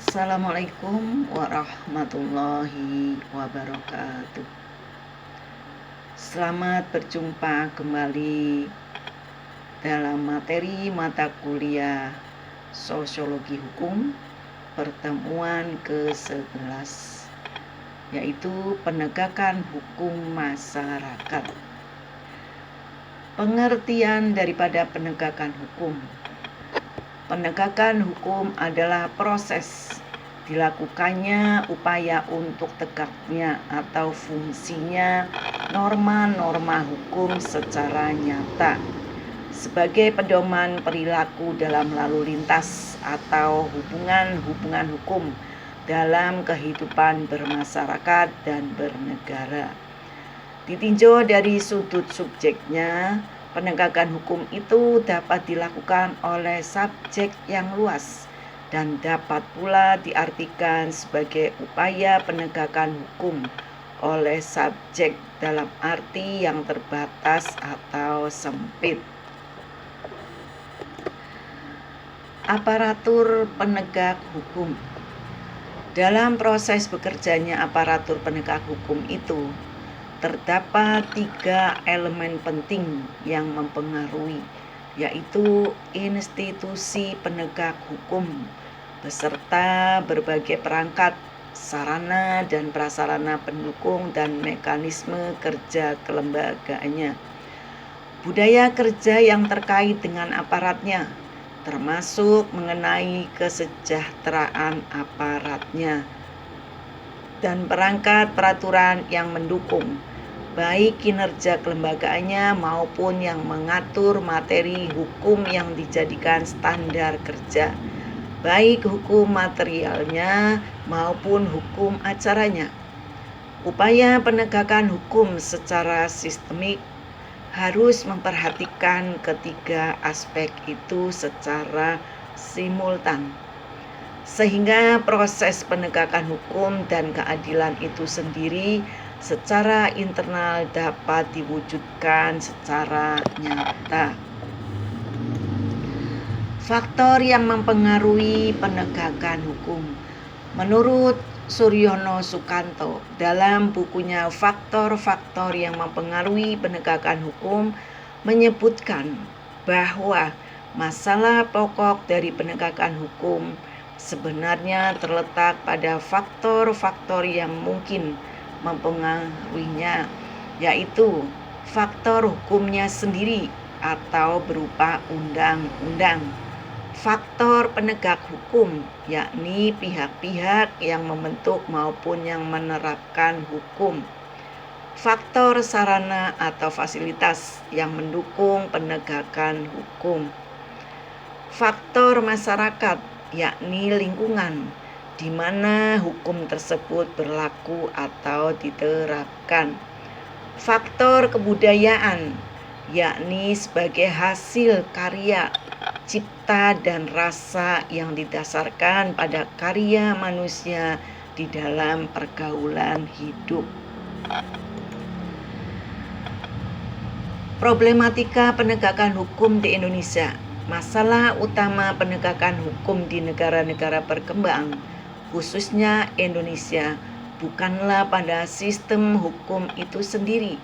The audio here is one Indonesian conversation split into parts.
Assalamualaikum warahmatullahi wabarakatuh. Selamat berjumpa kembali dalam materi mata kuliah Sosiologi Hukum pertemuan ke-11, yaitu penegakan hukum masyarakat. Pengertian daripada penegakan hukum. Penegakan hukum adalah proses dilakukannya upaya untuk tegaknya atau fungsinya norma-norma hukum secara nyata sebagai pedoman perilaku dalam lalu lintas atau hubungan-hubungan hukum dalam kehidupan bermasyarakat dan bernegara. Ditinjau dari sudut subjeknya, penegakan hukum itu dapat dilakukan oleh subjek yang luas dan dapat pula diartikan sebagai upaya penegakan hukum oleh subjek dalam arti yang terbatas atau sempit. Aparatur penegak hukum. Dalam proses bekerjanya aparatur penegak hukum itu, terdapat 3 elemen penting yang mempengaruhi, yaitu institusi penegak hukum beserta berbagai perangkat, sarana dan prasarana pendukung dan mekanisme kerja kelembagaannya. Budaya kerja yang terkait dengan aparatnya, termasuk mengenai kesejahteraan aparatnya, dan perangkat peraturan yang mendukung baik kinerja kelembagaannya maupun yang mengatur materi hukum yang dijadikan standar kerja, baik hukum materialnya maupun hukum acaranya. Upaya penegakan hukum secara sistemik harus memperhatikan ketiga aspek itu secara simultan, sehingga proses penegakan hukum dan keadilan itu sendiri secara internal dapat diwujudkan secara nyata. Faktor yang mempengaruhi penegakan hukum. Menurut Suryono Sukanto, dalam bukunya Faktor-faktor yang mempengaruhi penegakan hukum, menyebutkan bahwa masalah pokok dari penegakan hukum sebenarnya terletak pada faktor-faktor yang mungkin mempengaruhinya, yaitu faktor hukumnya sendiri atau berupa undang-undang, faktor penegak hukum, yakni pihak-pihak yang membentuk maupun yang menerapkan hukum, faktor sarana atau fasilitas yang mendukung penegakan hukum, faktor masyarakat, yakni lingkungan di mana hukum tersebut berlaku atau diterapkan, faktor kebudayaan, yakni sebagai hasil karya cipta dan rasa yang didasarkan pada karya manusia di dalam pergaulan hidup. Problematika penegakan hukum di Indonesia. Masalah utama penegakan hukum di negara-negara berkembang, khususnya Indonesia, bukanlah pada sistem hukum itu sendiri,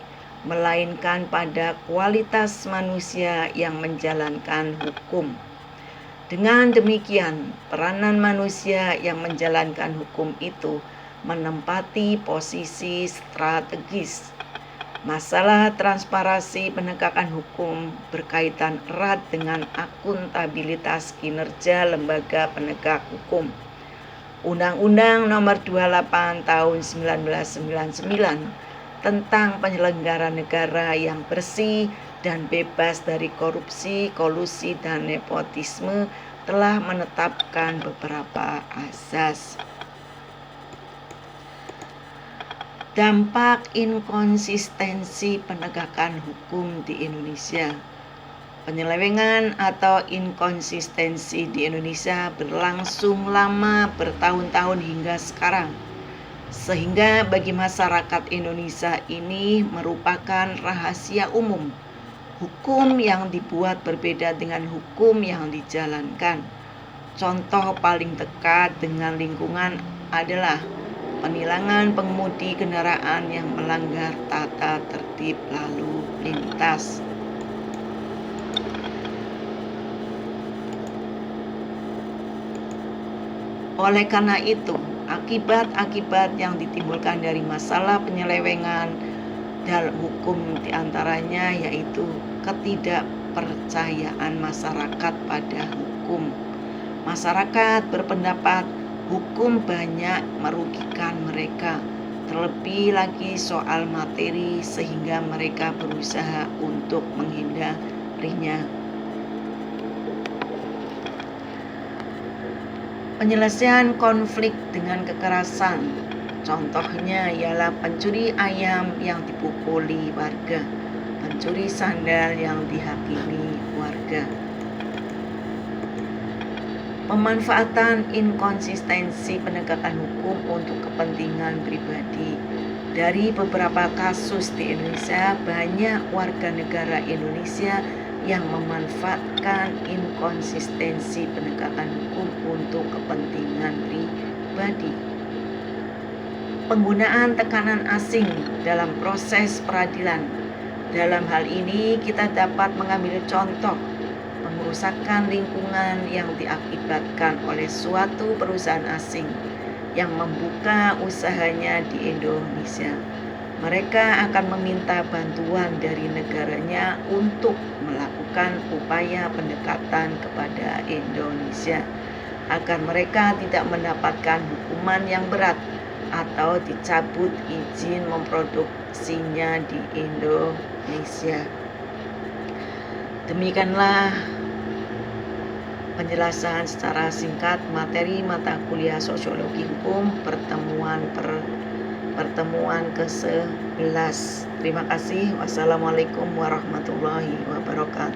melainkan pada kualitas manusia yang menjalankan hukum. Dengan demikian, peranan manusia yang menjalankan hukum itu menempati posisi strategis. Masalah transparansi penegakan hukum berkaitan erat dengan akuntabilitas kinerja lembaga penegak hukum. Undang-Undang Nomor 28 Tahun 1999 tentang penyelenggara negara yang bersih dan bebas dari korupsi, kolusi, dan nepotisme telah menetapkan beberapa asas. Dampak inkonsistensi penegakan hukum di Indonesia. Penyelewengan atau inkonsistensi di Indonesia berlangsung lama bertahun-tahun hingga sekarang, sehingga bagi masyarakat Indonesia ini merupakan rahasia umum. Hukum yang dibuat berbeda dengan hukum yang dijalankan. Contoh paling dekat dengan lingkungan adalah penilangan pengemudi kendaraan yang melanggar tata tertib lalu lintas. Oleh karena itu, akibat-akibat yang ditimbulkan dari masalah penyelewengan dalam hukum diantaranya yaitu ketidakpercayaan masyarakat pada hukum. Masyarakat berpendapat hukum banyak merugikan mereka, terlebih lagi soal materi, sehingga mereka berusaha untuk menghindarinya. Penyelesaian konflik dengan kekerasan, contohnya ialah pencuri ayam yang dipukuli warga, pencuri sandal yang dihakimi warga. Pemanfaatan inkonsistensi penegakan hukum untuk kepentingan pribadi. Dari beberapa kasus di Indonesia, banyak warga negara Indonesia yang memanfaatkan inkonsistensi penegakan hukum untuk kepentingan pribadi. Penggunaan tekanan asing dalam proses peradilan. Dalam hal ini kita dapat mengambil contoh pengerusakan lingkungan yang diakibatkan oleh suatu perusahaan asing yang membuka usahanya di Indonesia. Mereka akan meminta bantuan dari negaranya untuk melakukan upaya pendekatan kepada Indonesia agar mereka tidak mendapatkan hukuman yang berat atau dicabut izin memproduksinya di Indonesia. Demikianlah penjelasan secara singkat materi mata kuliah Sosiologi Hukum pertemuan ke-11. Terima kasih. Wassalamualaikum warahmatullahi wabarakatuh.